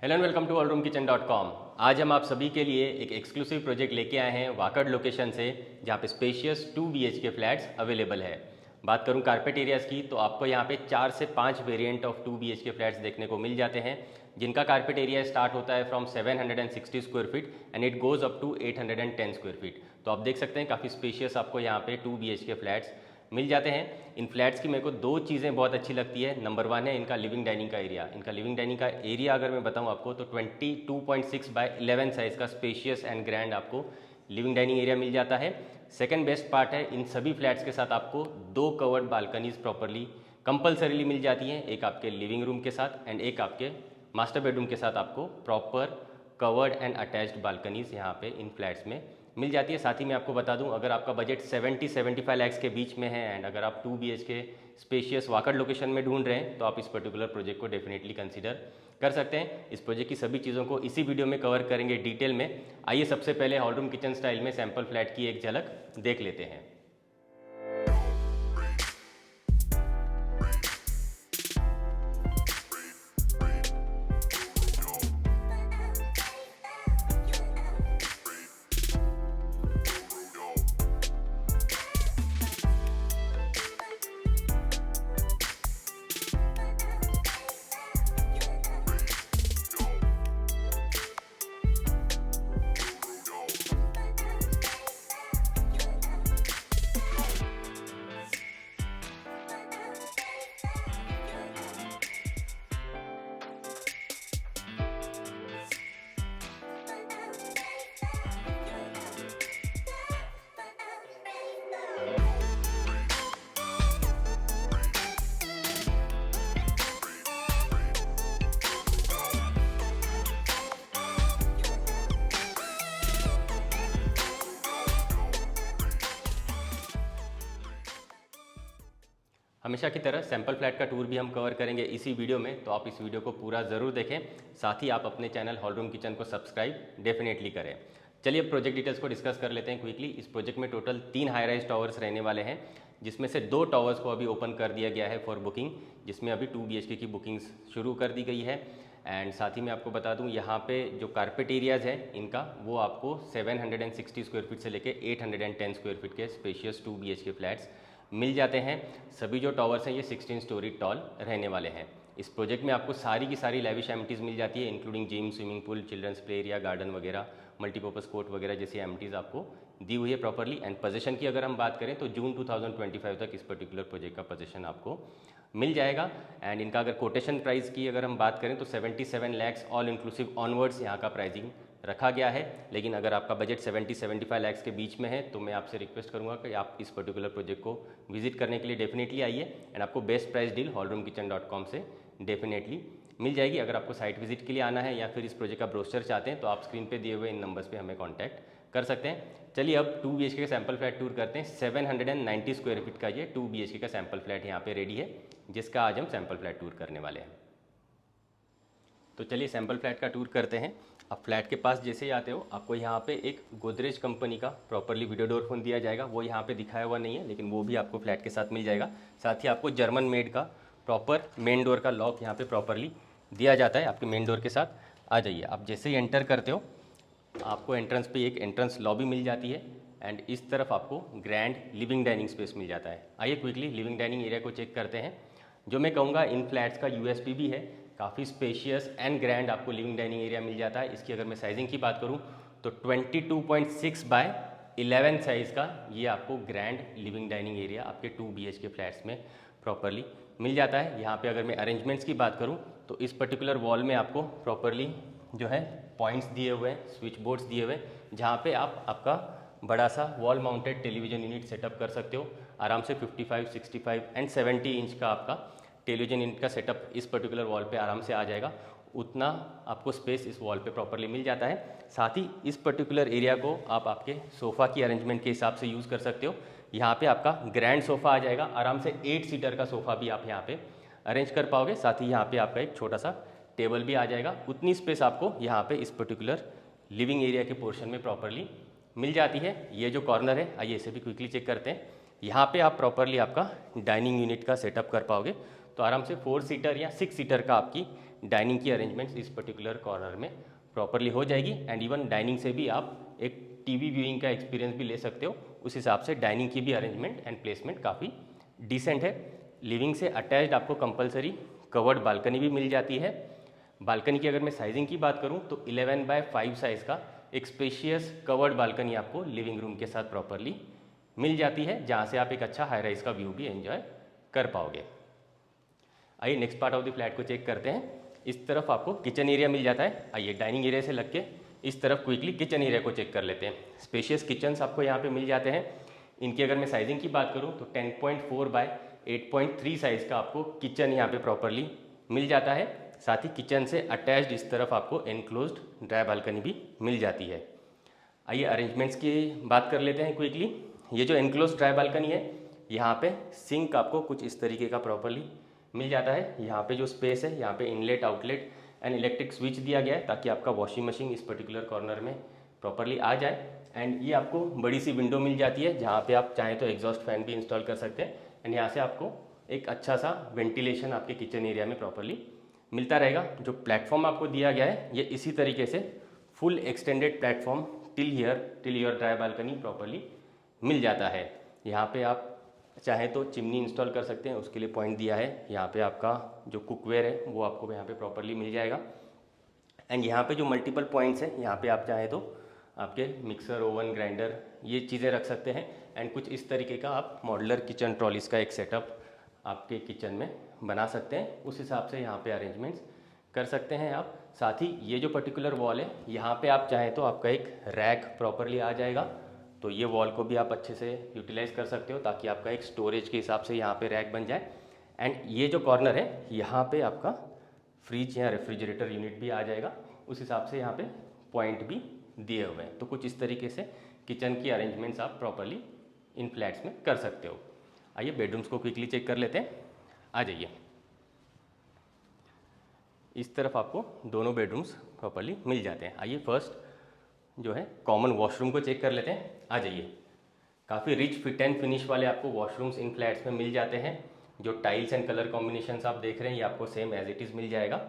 Hello and welcome to allroomkitchen.com। आज हम आप सभी के लिए एक एक्सक्लूसिव प्रोजेक्ट लेके आए हैं वाकड़ लोकेशन से, जहाँ पे स्पेशियस 2 BHK फ्लैट्स अवेलेबल है। बात करूँ कारपेट एरियाज़ की, तो आपको यहाँ पे 4 से 5 वेरिएंट ऑफ 2 BHK फ्लैट्स देखने को मिल जाते हैं, जिनका कारपेट एरिया स्टार्ट होता है from 760 square feet and it goes up to 810 square feet. तो आप देख सकते हैं काफ़ी स्पेशियस आपको यहाँ पे 2 BHK फ्लैट्स मिल जाते हैं। इन फ्लैट्स की मेरे को दो चीज़ें बहुत अच्छी लगती है। नंबर वन है इनका लिविंग डाइनिंग का एरिया। इनका लिविंग डाइनिंग का एरिया अगर मैं बताऊं आपको तो 22.6 बाय 11 साइज़ का स्पेशियस एंड ग्रैंड आपको लिविंग डाइनिंग एरिया मिल जाता है। सेकंड बेस्ट पार्ट है, इन सभी फ्लैट्स के साथ आपको दो कवर्ड बालकनीज प्रॉपरली कंपलसरीली मिल जाती हैं, एक आपके लिविंग रूम के साथ एंड एक आपके मास्टर बेडरूम के साथ आपको proper covered and attached balconies यहाँ पे इन फ्लैट्स में मिल जाती है। साथ ही मैं आपको बता दूं, अगर आपका बजट 70-75 लाख के बीच में है एंड अगर आप 2 BHK स्पेशियस वाकड़ लोकेशन में ढूंढ रहे हैं तो आप इस पर्टिकुलर प्रोजेक्ट को डेफिनेटली कंसीडर कर सकते हैं। इस प्रोजेक्ट की सभी चीज़ों को इसी वीडियो में कवर करेंगे डिटेल में। आइए सबसे पहले हॉल रूम किचन स्टाइल में सैम्पल फ्लैट की एक झलक देख लेते हैं। हमेशा की तरह सैम्पल फ्लैट का टूर भी हम कवर करेंगे इसी वीडियो में, तो आप इस वीडियो को पूरा ज़रूर देखें। साथ ही आप अपने चैनल हॉल रूम किचन को सब्सक्राइब डेफिनेटली करें। चलिए अब प्रोजेक्ट डिटेल्स को डिस्कस कर लेते हैं क्विकली। इस प्रोजेक्ट में टोटल 3 हाई राइज टावर्स रहने वाले हैं, जिसमें से 2 टावर्स को अभी ओपन कर दिया गया है फॉर बुकिंग, जिसमें अभी 2 BHK की बुकिंग्स शुरू कर दी गई है। एंड साथ ही मैं आपको बता दूं, यहाँ पे जो कारपेट एरियाज़ हैं इनका, वो आपको 760 स्क्वायर फीट से लेके 810 स्क्वायर फीट के स्पेशियस 2 BHK फ्लैट्स मिल जाते हैं। सभी जो टावर्स हैं ये 16 स्टोरी टॉल रहने वाले हैं। इस प्रोजेक्ट में आपको सारी की सारी लैविश एमिटीज़ मिल जाती है, including gym, swimming pool, children's play area, garden वगैरह, मल्टीपर्पज़ कोर्ट वगैरह जैसी एमिटीज़ आपको दी हुई है प्रॉपरली। एंड पोजीशन की अगर हम बात करें तो जून 2025 तक इस पर्टिकुलर प्रोजेक्ट का पोजीशन आपको मिल जाएगा। एंड इनका अगर कोटेशन प्राइस की अगर हम बात करें तो 77 लाख ऑल इंक्लूसिव ऑनवर्ड्स यहाँ का प्राइसिंग रखा गया है। लेकिन अगर आपका बजट 70-75 लाख के बीच में है तो मैं आपसे रिक्वेस्ट करूंगा कि आप इस पर्टिकुलर प्रोजेक्ट को विजिट करने के लिए डेफिनेटली आइए एंड आपको बेस्ट प्राइस डील allroomkitchen.com से डेफिनेटली मिल जाएगी। अगर आपको साइट विजिट के लिए आना है या फिर इस प्रोजेक्ट का ब्रोशर चाहते हैं तो आप स्क्रीन पे दिए हुए इन नंबर्स पे हमें कांटेक्ट कर सकते हैं। चलिए अब 2 BHK का सैम्पल फ्लैट टूर करते हैं। 790 स्क्वायर फीट का ये 2 BHK का सैम्पल फ्लैट यहाँ पे रेडी है, जिसका आज हम सैम्पल फ्लैट टूर करने वाले हैं। तो चलिए सैम्पल फ्लैट का टूर करते हैं। आप फ्लैट के पास जैसे ही आते हो, आपको यहाँ पे एक गोदरेज कंपनी का प्रॉपरली वीडियो डोर फोन दिया जाएगा। वो यहाँ पे दिखाया हुआ नहीं है, लेकिन वो भी आपको फ्लैट के साथ मिल जाएगा। साथ ही आपको जर्मन मेड का प्रॉपर मेन डोर का लॉक यहाँ पे प्रॉपरली दिया जाता है। आपके मेन डोर के साथ आ जाइए। आप जैसे ही एंटर करते हो, आपको एंट्रेंस पे एक एंट्रेंस लॉबी मिल जाती है एंड इस तरफ आपको ग्रैंड लिविंग डाइनिंग स्पेस मिल जाता है। आइए क्विकली लिविंग डाइनिंग एरिया को चेक करते हैं। जो मैं कहूँगा इन फ्लैट्स का USP भी है, काफ़ी स्पेशियस एंड ग्रैंड आपको लिविंग डाइनिंग एरिया मिल जाता है। इसकी अगर मैं साइजिंग की बात करूँ तो 22.6 बाय 11 साइज़ का ये आपको ग्रैंड लिविंग डाइनिंग एरिया आपके 2 BHK फ्लैट्स में प्रॉपरली मिल जाता है। यहाँ पे अगर मैं अरेंजमेंट्स की बात करूँ तो इस पर्टिकुलर वॉल में आपको प्रॉपरली जो है पॉइंट्स दिए हुए हैं, स्विच बोर्ड्स दिए हुए हैं, जहाँ पे आप आपका बड़ा सा wall mounted television unit setup कर सकते हो। आराम से 55, 65 एंड 70 इंच का आपका टेलीविज़न यूनिट का सेटअप इस पर्टिकुलर वॉल पे आराम से आ जाएगा। उतना आपको स्पेस इस वॉल पे प्रॉपरली मिल जाता है। साथ ही इस पर्टिकुलर एरिया को आप आपके सोफ़ा की अरेंजमेंट के हिसाब से यूज़ कर सकते हो। यहाँ पे आपका ग्रैंड सोफ़ा आ जाएगा, आराम से 8 सीटर का सोफ़ा भी आप यहाँ पे अरेंज कर पाओगे। साथ ही यहाँ पे आपका एक छोटा सा टेबल भी आ जाएगा। उतनी स्पेस आपको यहाँ पे इस पर्टिकुलर लिविंग एरिया के पोर्शन में प्रॉपरली मिल जाती है। ये जो कॉर्नर है, आइए इसे भी क्विकली चेक करते हैं। यहाँ पे आप प्रॉपरली आपका डाइनिंग यूनिट का सेटअप कर पाओगे। तो आराम से 4 सीटर या 6 सीटर का आपकी डाइनिंग की अरेंजमेंट्स इस पर्टिकुलर कॉर्नर में प्रॉपरली हो जाएगी। एंड इवन डाइनिंग से भी आप एक टीवी व्यूइंग का एक्सपीरियंस भी ले सकते हो। उस हिसाब से डाइनिंग की भी अरेंजमेंट एंड प्लेसमेंट काफ़ी डिसेंट है। लिविंग से अटैच्ड आपको कंपलसरी कवर्ड बालकनी भी मिल जाती है। बालकनी की अगर मैं साइजिंग की बात करूं तो 11/5 साइज़ का एक स्पेशियस कवर्ड बालकनी आपको लिविंग रूम के साथ प्रॉपरली मिल जाती है, जहां से आप एक अच्छा हाई राइज का व्यू भी एंजॉय कर पाओगे। आइए next part of the flat को चेक करते हैं। इस तरफ आपको किचन एरिया मिल जाता है। आइए डाइनिंग एरिया से लग के इस तरफ क्विकली किचन एरिया को चेक कर लेते हैं। स्पेशियस किचन्स आपको यहाँ पे मिल जाते हैं। इनकी अगर मैं साइजिंग की बात करूँ तो 10.4/8.3 साइज़ का आपको किचन यहाँ पे प्रॉपरली मिल जाता है। साथ ही किचन से अटैच्ड इस तरफ आपको एनक्लोज्ड ड्राई बालकनी भी मिल जाती है। आइए अरेंजमेंट्स की बात कर लेते हैं क्विकली। ये जो एनक्लोज्ड ड्राई बालकनी है, यहाँ पे सिंक आपको कुछ इस तरीके का प्रॉपरली मिल जाता है। यहाँ पे जो स्पेस है, यहाँ पे inlet outlet and electric switch दिया गया है ताकि आपका वॉशिंग मशीन इस पर्टिकुलर कॉर्नर में प्रॉपरली आ जाए। एंड ये आपको बड़ी सी विंडो मिल जाती है, जहाँ पे आप चाहें तो एग्जॉस्ट फैन भी इंस्टॉल कर सकते हैं। एंड यहाँ से आपको एक अच्छा सा वेंटिलेशन आपके किचन एरिया में प्रॉपरली मिलता रहेगा। जो प्लेटफॉर्म आपको दिया गया है, ये इसी तरीके से full extended platform till your dry balcony properly मिल जाता है। यहाँ पे आप चाहे तो चिमनी इंस्टॉल कर सकते हैं, उसके लिए पॉइंट दिया है। यहाँ पे आपका जो कुकवेयर है वो आपको यहाँ पे प्रॉपरली मिल जाएगा। एंड यहाँ पे जो मल्टीपल पॉइंट्स हैं, यहाँ पे आप चाहे तो आपके मिक्सर, ओवन, ग्राइंडर ये चीज़ें रख सकते हैं। एंड कुछ इस तरीके का आप मॉड्यूलर किचन ट्रॉलीज का एक सेटअप आपके किचन में बना सकते हैं। उस हिसाब से यहाँ पे अरेंजमेंट्स कर सकते हैं आप। साथ ही ये जो पर्टिकुलर वॉल है, यहाँ पे आप चाहें तो आपका एक रैक प्रॉपरली आ जाएगा। तो ये वॉल को भी आप अच्छे से यूटिलाइज़ कर सकते हो ताकि आपका एक स्टोरेज के हिसाब से यहाँ पे रैक बन जाए। एंड ये जो कॉर्नर है, यहाँ पे आपका फ्रिज या रेफ्रिजरेटर यूनिट भी आ जाएगा। उस हिसाब से यहाँ पे पॉइंट भी दिए हुए हैं। तो कुछ इस तरीके से किचन की अरेंजमेंट्स आप प्रॉपरली इन फ्लैट्स में कर सकते हो। आइए बेडरूम्स को क्विकली चेक कर लेते हैं। आ जाइए, इस तरफ आपको दोनों बेडरूम्स प्रॉपरली मिल जाते हैं। आइए फर्स्ट जो है कॉमन वॉशरूम को चेक कर लेते हैं। आ जाइए, काफ़ी रिच फिट एंड फिनिश वाले आपको वॉशरूम्स इन फ्लैट्स में मिल जाते हैं। जो टाइल्स एंड कलर कॉम्बिनेशंस आप देख रहे हैं, ये आपको सेम एज इट इज़ मिल जाएगा।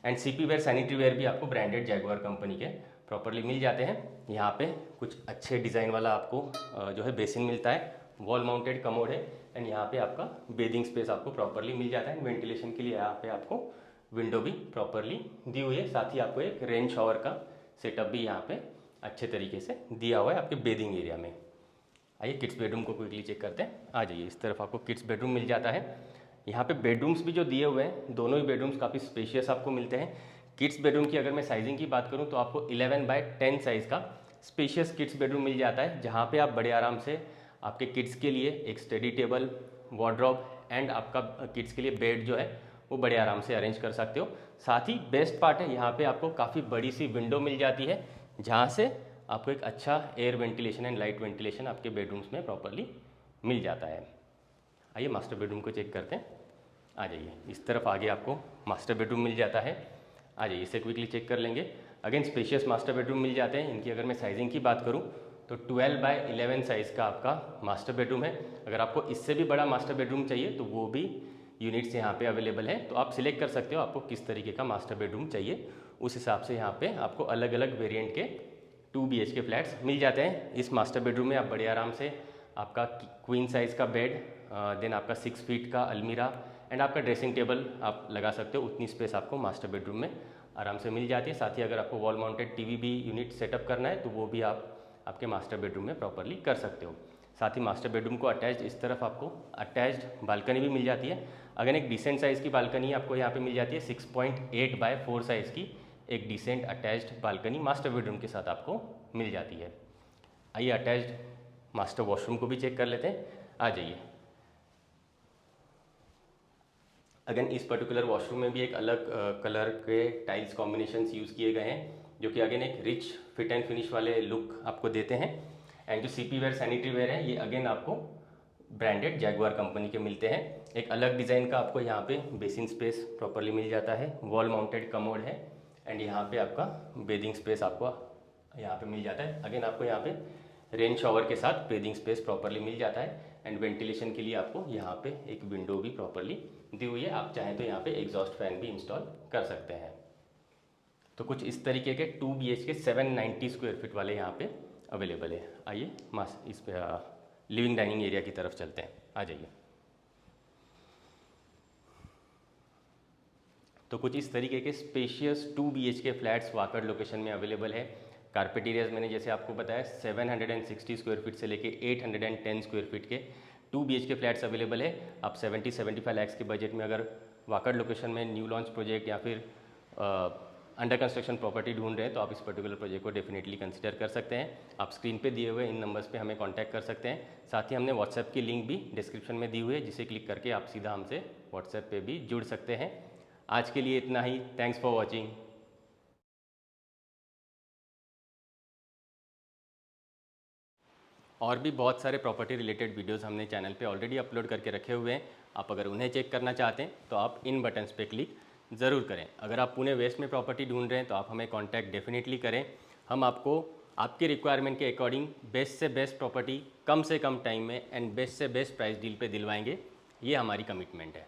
And CP ware, sanitary ware भी आपको ब्रांडेड जैगुआर कंपनी के प्रॉपरली मिल जाते हैं। यहाँ पे कुछ अच्छे डिज़ाइन वाला आपको जो है बेसिन मिलता है, वॉल माउंटेड कमोड है। एंड यहाँ पे आपका बेदिंग स्पेस आपको प्रॉपरली मिल जाता है। वेंटिलेशन के लिए यहाँ पे आपको विंडो भी प्रॉपरली दी हुई है। साथ ही आपको एक रेन शावर का सेटअप भी यहाँ पे अच्छे तरीके से दिया हुआ है आपके बेदिंग एरिया में। आइए किड्स बेडरूम को क्विकली चेक करते हैं। आ जाइए, इस तरफ आपको किड्स बेडरूम मिल जाता है। यहाँ पे बेडरूम्स भी जो दिए हुए हैं, दोनों ही बेडरूम्स काफ़ी स्पेशियस आपको मिलते हैं। किड्स बेडरूम की अगर मैं साइजिंग की बात करूँ तो आपको 11/10 साइज़ का स्पेशियस किड्स बेडरूम मिल जाता है, जहाँ पे आप बड़े आराम से आपके किड्स के लिए एक स्टडी टेबल, वार्डरोब एंड आपका किड्स के लिए बेड जो है वो बड़े आराम से अरेंज कर सकते हो। साथ ही बेस्ट पार्ट है, यहाँ पे आपको काफ़ी बड़ी सी विंडो मिल जाती है, जहाँ से आपको एक अच्छा air ventilation and light ventilation आपके बेडरूम्स में प्रॉपरली मिल जाता है। आइए मास्टर बेडरूम को चेक करते हैं। आ जाइए, इस तरफ आगे आपको मास्टर बेडरूम मिल जाता है। आ जाइए, इसे क्विकली चेक कर लेंगे। अगेन स्पेशियस मास्टर बेडरूम मिल जाते हैं। इनकी अगर मैं साइजिंग की बात करूँ तो 12/11 साइज़ का आपका मास्टर बेडरूम है। अगर आपको इससे भी बड़ा मास्टर बेडरूम चाहिए तो वो भी यूनिट्स यहाँ पे अवेलेबल है। तो आप सिलेक्ट कर सकते हो आपको किस तरीके का मास्टर बेडरूम चाहिए। उस हिसाब से यहाँ पे आपको अलग अलग वेरिएंट के 2 BHK फ्लैट्स मिल जाते हैं। इस मास्टर बेडरूम में आप बड़े आराम से आपका क्वीन साइज़ का बेड, देन आपका 6 फीट का अलमीरा एंड आपका ड्रेसिंग टेबल आप लगा सकते हो। उतनी स्पेस आपको मास्टर बेडरूम में आराम से मिल जाती है। साथ ही अगर आपको वॉल माउंटेड टीवी भी यूनिट सेटअप करना है तो वो भी आप आपके मास्टर बेडरूम में प्रॉपरली कर सकते हो। साथ ही मास्टर बेडरूम को अटैच्ड इस तरफ आपको अटैच्ड बालकनी भी मिल जाती है। अगर एक डिसेंट साइज़ की बालकनी आपको यहाँ पे मिल जाती है, 6.8/4 साइज़ की एक decent attached balcony master bedroom के साथ आपको मिल जाती है। आइए अटैच्ड मास्टर वॉशरूम को भी चेक कर लेते हैं। आ जाइए, अगेन इस पर्टिकुलर वॉशरूम में भी एक अलग कलर के टाइल्स कॉम्बिनेशंस यूज़ किए गए हैं, जो कि अगेन एक रिच फिट एंड फिनिश वाले लुक आपको देते हैं। एंड जो सीपी वेयर, सैनिटरी वेयर है, ये अगेन आपको ब्रांडेड जैगुआर कंपनी के मिलते हैं। एक अलग डिज़ाइन का आपको यहाँ पे बेसिन स्पेस प्रॉपरली मिल जाता है, वॉल माउंटेड कमोड है एंड यहाँ पे आपका बेदिंग स्पेस आपको यहाँ पे मिल जाता है। अगेन आपको यहाँ पे रेन शॉवर के साथ बेदिंग स्पेस प्रॉपरली मिल जाता है। एंड वेंटिलेशन के लिए आपको यहाँ पे एक विंडो भी प्रॉपरली दी हुई है। आप चाहें तो यहाँ पे एग्जॉस्ट फैन भी इंस्टॉल कर सकते हैं। तो कुछ इस तरीके के 2 BHK 790 स्क्वायर फीट वाले यहाँ पे अवेलेबल है। आइए इस पे लिविंग डाइनिंग एरिया की तरफ चलते हैं, आ जाइए। तो कुछ इस तरीके के spacious 2 BHK flats Wakad location में अवेलेबल है। कारपेट एरियाज मैंने जैसे आपको बताया 760 स्क्वायर फीट से लेके 810 स्क्वायर फीट के 2 BHK फ्लैट्स अवेलेबल है। आप 70-75 लाख के बजट में अगर वाकड़ लोकेशन में न्यू लॉन्च प्रोजेक्ट या फिर अंडर कंस्ट्रक्शन प्रॉपर्टी ढूंढ रहे हैं तो आप इस पर्टिकुलर प्रोजेक्ट को डेफिनेटली कंसिडर कर सकते हैं। आप स्क्रीन पे दिए हुए इन नंबर्स पे हमें कांटेक्ट कर सकते हैं। साथ ही हमने व्हाट्सएप की लिंक भी डिस्क्रिप्शन में दी हुई है, जिसे क्लिक करके आप सीधा हमसे व्हाट्सएप पे भी जुड़ सकते हैं। आज के लिए इतना ही। Thanks for watching. और भी बहुत सारे प्रॉपर्टी रिलेटेड वीडियोस हमने चैनल पे ऑलरेडी अपलोड करके रखे हुए हैं। आप अगर उन्हें चेक करना चाहते हैं तो आप इन बटन्स पे क्लिक ज़रूर करें। अगर आप पुणे वेस्ट में प्रॉपर्टी ढूंढ रहे हैं तो आप हमें कांटेक्ट डेफिनेटली करें। हम आपको आपकी रिक्वायरमेंट के अकॉर्डिंग बेस्ट से बेस्ट प्रॉपर्टी कम से कम टाइम में एंड बेस्ट से बेस्ट प्राइस डील पे दिलवाएंगे। ये हमारी कमिटमेंट है।